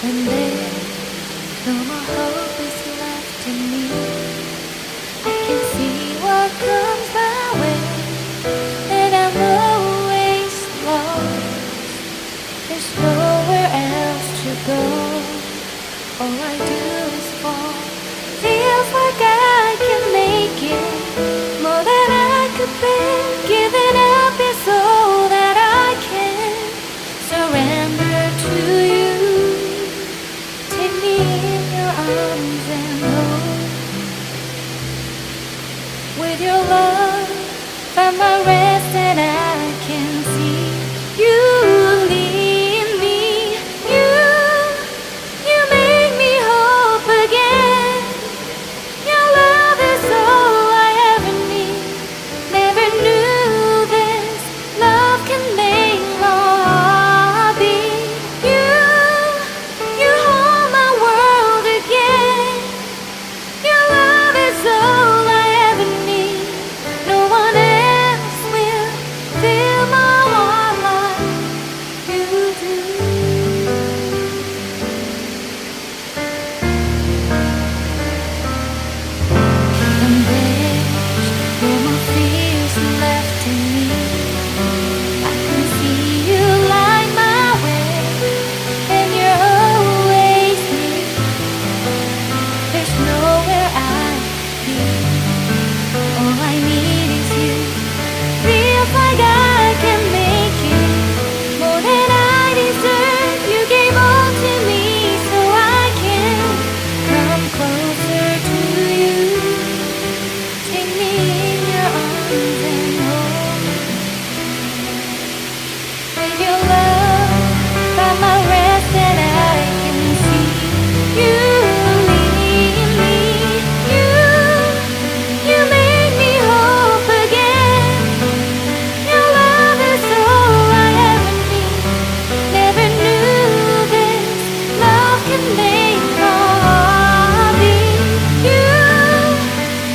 When there's no more hope is left in me, I can see what comes my way, and I'm always lost. There's nowhere else to go. All I do is fall. Feels like I can make it more than I could bear. Giving up is all that I can surrender to you. Take me in your arms and hold. With your love, find my rest and I can see you lead me. You make me hope again. Your love is all I ever need. Never knew this love can make my heart beat. You hold my world again. Your love is all I ever need. No one else will fill my heart like you do. And there's no more fears left in me. I can see you light my way, and you're always near. There's nowhere I'd be. All I need is you. Feels like I can make it more than I deserve. You gave all to me so I can come closer to you. Take me in your arms and hold. With your love, find my rest and I can see you lead me. You make me hope again. Your love is all I ever need. Never knew this love can make my heart beat.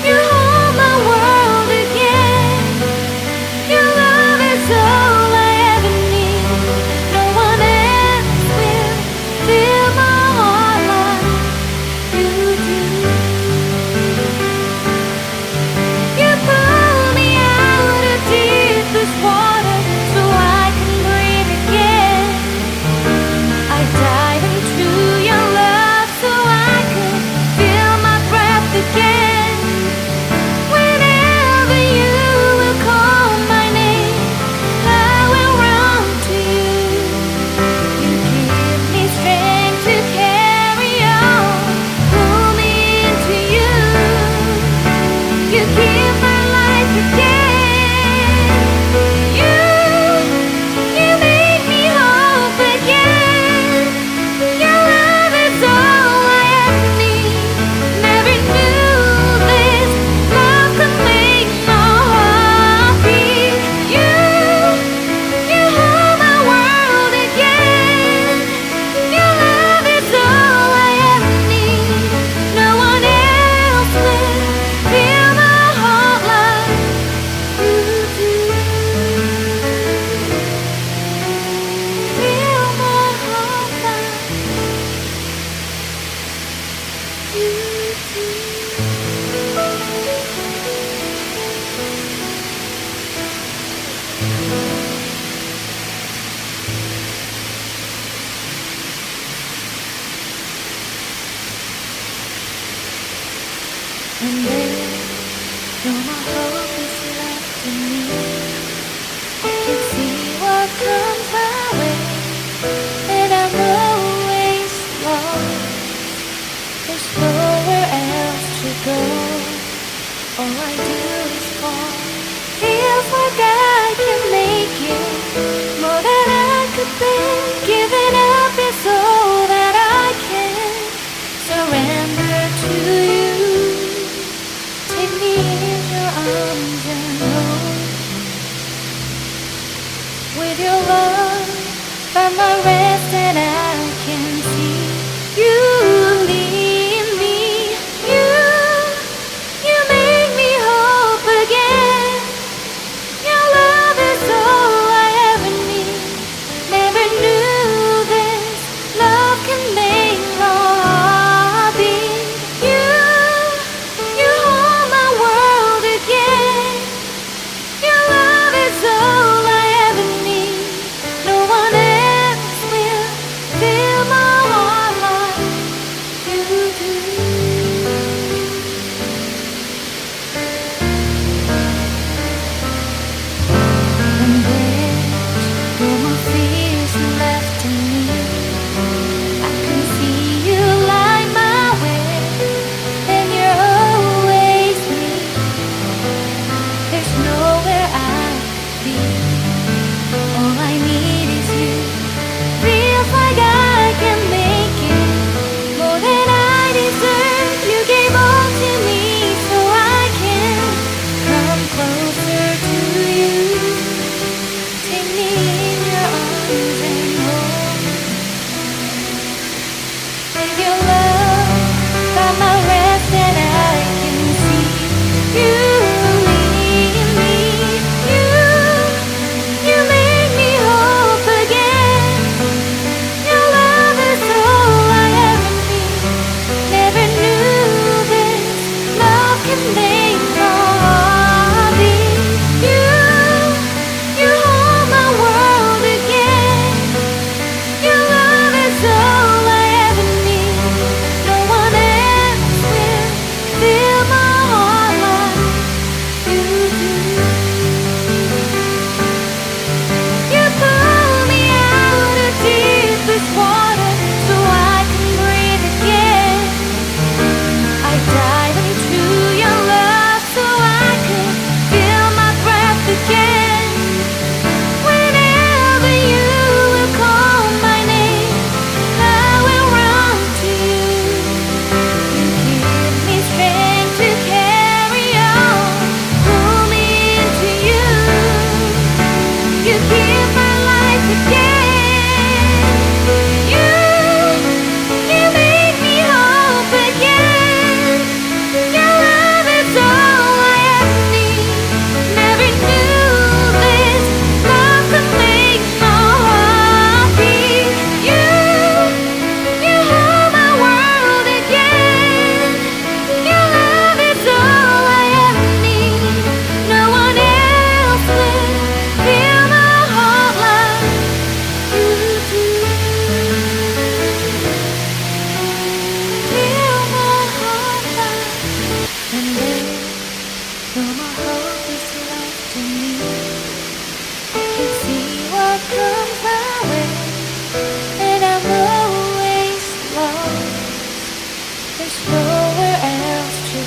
You hold my world again. Your love is all I ever need. No one else will fill my heart like you do. You pull me out of deepest water so I can breathe again. I dive into your love so I could feel my breath again. Whenever you will call my name, I will run to you. You give me strength to carry on. Pull me into you. You give my life again. You make me hope again. Your love is all I ever need. Never knew this love could make my heart beat. You hold my world again. Your love is all I ever need. No one else will fill my heart like you do. Fill my heart like you do. And there's no more hope is left in me. I can see what comes my way, and I'm always lost. There's nowhere else to go. All I do is fall. Feels like I can make it more than I could bear. Giving up is all that I can surrender to you. Take me in your arms and hold. With your love, find my rest and I can see you lead me. You make me whole.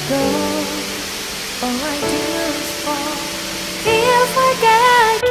go, or I